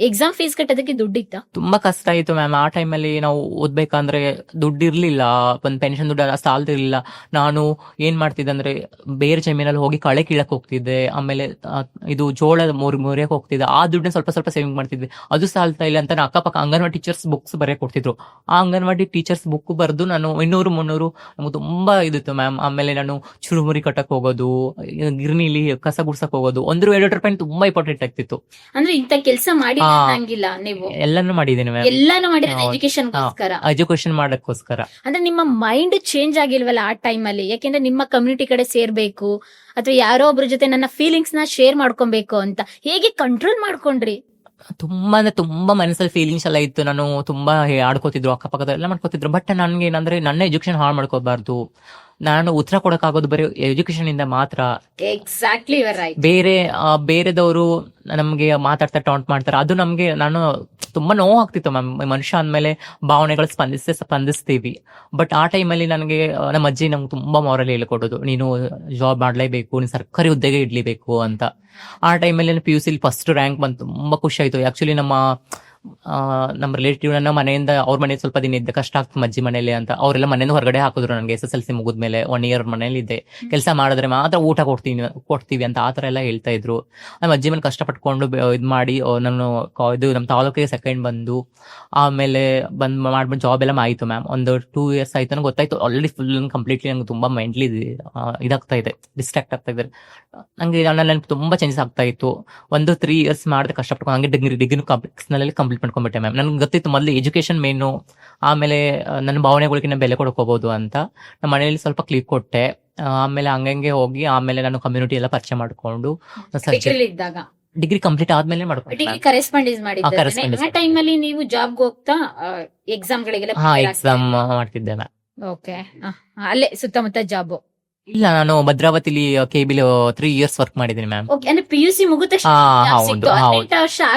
Exam fees ಕಟ್ಟೋದಕ್ಕೆ ದುಡ್ಡಿತ್ತಾ? ತುಂಬಾ ಕಷ್ಟ ಆಯ್ತು ಮ್ಯಾಮ್. ಆ ಟೈಮಲ್ಲಿ ನಾವು ಓದ್ಬೇಕಂದ್ರೆ ದುಡ್ಡು ಇರ್ಲಿಲ್ಲ, ಒಂದ್ ಪೆನ್ಷನ್ ದುಡ್ಡು ಸಾಲ್ತಿರ್ಲಿಲ್ಲ. ನಾನು ಏನ್ ಮಾಡ್ತಿದ್ದೆ ಅಂದ್ರೆ ಬೇರೆ ಜಮೀನಲ್ಲಿ ಹೋಗಿ ಕಳೆ ಕೀಳಕ್ ಹೋಗ್ತಿದ್ದೆ, ಆಮೇಲೆ ಆ, ಇದು ಜೋಳ ಮುರಿಯಕ್ ಹೋಗ್ತಿದ್ದೆ. ಆ ದುಡ್ಡನ್ನ ಸ್ವಲ್ಪ ಸ್ವಲ್ಪ ಸೇವಿಂಗ್ ಮಾಡ್ತಿದ್ದೆ. ಅದು ಸಾಲ್ತಾ ಇಲ್ಲ ಅಂತ ನಾನು ಅಕ್ಕಪಕ್ಕ ಅಂಗನವಾಡಿ ಟೀಚರ್ಸ್ ಬುಕ್ಸ್ ಬರೆಯಕ್ ಕೊಡ್ತಿದ್ರು. ಆ ಅಂಗನವಾಡಿ ಟೀಚರ್ಸ್ ಬುಕ್ ಬರೆದು ನಾನು 200-300 ನಮ್ಗೆ ತುಂಬಾ ಇದಿತ್ತು ಮ್ಯಾಮ್. ಆಮೇಲೆ ನಾನು ಚುರುಮುರಿ ಕಟ್ಟಕ್ ಹೋಗೋದು, ಗಿರ್ನಿಲಿ ಕಸ ಗುಡ್ಸಕ್ ಹೋಗೋದು, 1-2 ರೂಪಾಯಿ ತುಂಬಾ ಇಂಪಾರ್ಟೆಂಟ್ ಆಗ್ತಿತ್ತು. ಅಂದ್ರೆ ಇಂತ ಕೆಲಸ ಮಾಡಿ ಹಾ. ಹಂಗಿಲ್ಲ ನೀವು ಎಲ್ಲಾನು ಮಾಡಿದ್ದೀನಿ ಮ್ಯಾಮ್. ಎಲ್ಲಾನು ಮಾಡಿರೋದು ಹೌದು. ಎಜುಕೇಶನ್ಗೋಸ್ಕರ. ಎಜುಕೇಶನ್ ಮಾಡಕ್ಕೋಸ್ಕರ. ಅಂದ್ರೆ ನಿಮ್ಮ ಮೈಂಡ್ ಚೇಂಜ್ ಆಗಿಲ್ವಲ್ಲ ಆ ಟೈಮ್ ಅಲ್ಲಿ? ಯಾಕೆಂದ್ರೆ ನಿಮ್ಮ ಕಮ್ಯುನಿಟಿ ಕಡೆ ಸೇರ್ಬೇಕು ಅಥವಾ ಯಾರೋ ಒಬ್ರ ಜೊತೆ ನನ್ನ ಫೀಲಿಂಗ್ಸ್ ನ ಶೇರ್ ಮಾಡ್ಕೊಬೇಕು ಅಂತ ಹೇಗೆ ಕಂಟ್ರೋಲ್ ಮಾಡ್ಕೊಂಡ್ರಿ? ತುಂಬಾ ಅಂದ್ರೆ ತುಂಬಾ ಮನಸ್ಸಲ್ಲಿ ಫೀಲಿಂಗ್ಸ್ ಎಲ್ಲ ಇತ್ತು. ನಾನು ತುಂಬಾ ಆಡ್ಕೋತಿದ್ರು, ಅಕ್ಕಪಕ್ಕದ ಎಲ್ಲ ಮಾಡ್ಕೋತಿದ್ರು. ಬಟ್ ನನ್ಗೆ ಏನಂದ್ರೆ ನನ್ನ ಎಜುಕೇಶನ್ ಹಾಳು ಮಾಡ್ಕೋಬಾರ್ದು. ನಾನು ಉತ್ತರ ಕೊಡಕ್ಕಾಗೋದು ಬರೀ ಎಜುಕೇಶನ್ ಇಂದ ಮಾತ್ರ. Exactly you are right. ಬೇರೆದವರು ನಮ್ಗೆ ಮಾತಾಡ್ತಾ ಟಾಂಟ್ ಮಾಡ್ತಾರೆ, ಅದು ನಮ್ಗೆ ನಾನು ತುಂಬಾ ನೋವು ಆಗ್ತಿತ್ತು ಮ್ಯಾಮ್. ಮನುಷ್ಯ ಅಂದ್ಮೇಲೆ ಭಾವನೆಗಳು ಸ್ಪಂದಿಸ್ತೀವಿ. ಬಟ್ ಆ ಟೈಮಲ್ಲಿ ನನಗೆ ನಮ್ಮ ಅಜ್ಜಿ ನಮ್ಗೆ ತುಂಬಾ ಮಾರಲ್ ಹೇಳ್ಕೊಡೋದು, ನೀನು ಜಾಬ್ ಮಾಡ್ಲೇಬೇಕು, ನೀನು ಸರ್ಕಾರಿ ಹುದ್ದೆಗೆ ಇಡ್ಲೇಬೇಕು ಅಂತ. ಆ ಟೈಮಲ್ಲಿ PUC ಫಸ್ಟ್ ರ್ಯಾಂಕ್ ಬಂತು. ತುಂಬಾ ಖುಷಿ ಆಯ್ತು. ಆಕ್ಚುಲಿ ನಮ್ಮ ರಿಲೇಟಿವ್ ನನ್ನ ಮನೆಯಿಂದ ಅವ್ರ ಮನೆ ಸ್ವಲ್ಪ ದಿನ ಇದ್ದೆ, ಕಷ್ಟ ಆಗ್ತದೆ ಅಜ್ಜಿ ಮನೇಲಿ ಅಂತ ಅವರೆಲ್ಲ ಮನೆಯಿಂದ ಹೊರಗಡೆ ಹಾಕಿದ್ರು. ನನಗೆ SSLC ಮುಗಿದ್ಮೇಲೆ 1 year ಮನೇಲಿ ಇದ್ದೆ, ಕೆಲಸ ಮಾಡಿದ್ರೆ ಮಾತ್ರ ಊಟ ಕೊಡ್ತೀವಿ ಅಂತ ಆತರ ಎಲ್ಲ ಹೇಳ್ತಾ ಇದ್ರು. ನಮ್ಮ ಅಜ್ಜಿ ಮನೆ ಕಷ್ಟಪಟ್ಕೊಂಡು ಇದ್ ಮಾಡಿ ನಾನು ಇದು ನಮ್ಮ ತಾಲೂಕಿಗೆ ಸೆಕೆಂಡ್ ಬಂದು, ಆಮೇಲೆ ಮಾಡ್ಬಿಟ್ಟು ಜಾಬ್ ಎಲ್ಲ ಆಯ್ತು ಮ್ಯಾಮ್. ಒಂದು 2 years ಆಯ್ತು. ನನಗೆ ಗೊತ್ತಾಯ್ತು ಆಲ್ರೆಡಿ ಫುಲ್ ಕಂಪ್ಲೀಟ್ಲಿ ನಂಗೆ ತುಂಬಾ ಮೆಂಟ್ಲಿ ಇದಾಗ್ತಾ ಇದೆ, ಡಿಸ್ಟ್ರಾಕ್ಟ್ ಆಗ್ತಾ ಇದೆ. ನಂಗೆ ನನ್ನ ತುಂಬಾ ಚೇಂಜಸ್ ಆಗ್ತಾ ಇತ್ತು. 3 years ಮಾಡಿದ್ರೆ ಕಷ್ಟಪಟ್ಟು ಹಂಗೆ ಡಿಗ್ರಿ ಕಂಪ್ಲೀಟ್ ಮಾಡ್ಕೊಂಡ್ಬಿಟ್ಟೆ ಮ್ಯಾಮ್. ನನ್ಗೆ ಗೊತ್ತಿತ್ತು ಮೊದಲು ಎಜುಕೇಶನ್ ಮೇನು, ಆಮೇಲೆ ನನ್ನ ಭಾವನೆಗಳಿಗಿನ್ನ ಬೆಲೆ ಕೊಡ್ಕೋಬಹುದು ಅಂತ. ನಮ್ಮ ಮನೆಯಲ್ಲಿ ಸ್ವಲ್ಪ ಕ್ಲಿಕ್ ಕೊಟ್ಟೆ. ಆಮೇಲೆ ಹಂಗಂಗೆ ಹೋಗಿ ಆಮೇಲೆ ನಾನು ಕಮ್ಯುನಿಟಿ ಎಲ್ಲ ಪರಿಚಯ ಮಾಡ್ಕೊಂಡು ಇದ್ದಾಗ ಡಿಗ್ರಿ ಕಂಪ್ಲೀಟ್ ಆದ್ಮೇಲೆ ಮಾಡ್ಕೊಂಡೆ ಡಿಗ್ರಿ ಕರೆಸ್ಪಾಂಡೆನ್ಸ್ ಮಾಡಿದ್ದೆ. correspondence. ಆ ಟೈಮ್ ಅಲ್ಲಿ ನೀವು ಜಾಬ್ಗೆ ಹೋಗ್ತಾ ಎಕ್ಸಾಮ್ ಗಳಿಗೆಲ್ಲ ಎಕ್ಸಾಮ್ ಮಾಡ್ತಿದ್ದೆ ಮ್ಯಾಮ್. ಓಕೆ. ಅಲ್ಲೇ ಸುತ್ತಮುತ್ತ ಜಾಬ್? ಇಲ್ಲ, ನಾನು ಭದ್ರಾವತಿಲಿ KBL 3 years ವರ್ಕ್ ಮಾಡಿದ್ದೀನಿ ಮ್ಯಾಮ್. ಓಕೆ. ಅಂದ್ರೆ PUC ಮುಗಿದ ತಕ್ಷಣ ಹೌದು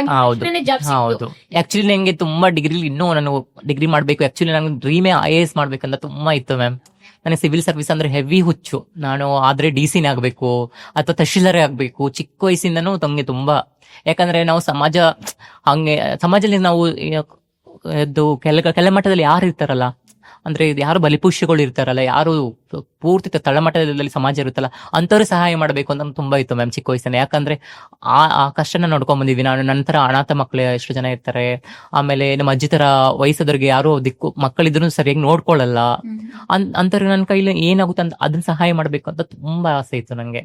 ಹೌದು ಜಾಬ್ ಹೌದು. ಆಕ್ಚುಲಿ ನಂಗೆ ತುಂಬಾ ಡಿಗ್ರಿ ಇನ್ನೂ ನಾನು ಡಿಗ್ರಿ ಮಾಡ್ಬೇಕು. ಆಕ್ಚುಲಿ ನಂಗೆ ಡ್ರೀಮೇ IAS ಮಾಡ್ಬೇಕಂತ ತುಂಬಾ ಇತ್ತು ಮ್ಯಾಮ್. ನನಗೆ ಸಿವಿಲ್ ಸರ್ವಿಸ್ ಅಂದ್ರೆ ಹೆವಿ ಹುಚ್ಚು. ನಾನು ಆದ್ರೆ DC ಆಗ್ಬೇಕು ಅಥವಾ ತಹಶೀಲ್ದಾರೇ ಆಗ್ಬೇಕು. ಚಿಕ್ಕ ವಯಸ್ಸಿಂದನೂ ನಮ್ಗೆ ತುಂಬಾ, ಯಾಕಂದ್ರೆ ನಾವು ಸಮಾಜದಲ್ಲಿ ನಾವು ಇದು ಕೆಳಮಟ್ಟದಲ್ಲಿ ಯಾರು ಇರ್ತಾರಲ್ಲ, ಅಂದ್ರೆ ಯಾರು ಬಲಿಪುಷ್ಯಗಳು ಇರ್ತಾರಲ್ಲ, ಯಾರು ಪೂರ್ತಿ ತಳಮಟ್ಟದಲ್ಲಿ ಸಮಾಜ ಇರುತ್ತಲ್ಲ, ಅಂತವ್ರು ಸಹಾಯ ಮಾಡಬೇಕು ಅಂತ ತುಂಬಾ ಇತ್ತು ಮ್ಯಾಮ್ ಚಿಕ್ಕ ವಯಸ್ಸಿನ. ಯಾಕಂದ್ರೆ ಆ ಕಷ್ಟನ ನೋಡ್ಕೊಂಡ್ ಬಂದಿದ್ವಿ ನಾನು. ನಂತರ ಅನಾಥ ಮಕ್ಳು ಎಷ್ಟು ಜನ ಇರ್ತಾರೆ, ಆಮೇಲೆ ನಮ್ಮ ಅಜ್ಜಿ ತರ ವಯಸ್ಸದವ್ರಿಗೆ ಯಾರು ಮಕ್ಕಳಿದ್ರು ಸರಿಯಾಗಿ ನೋಡ್ಕೊಳ್ಳಲ್ಲ, ಅಂತವ್ರಿಗೆ ನನ್ನ ಕೈಲಿ ಏನಾಗುತ್ತೆ ಅಂತ ಅದನ್ನ ಸಹಾಯ ಮಾಡ್ಬೇಕು ಅಂತ ತುಂಬಾ ಆಸೆ ಇತ್ತು ನಂಗೆ.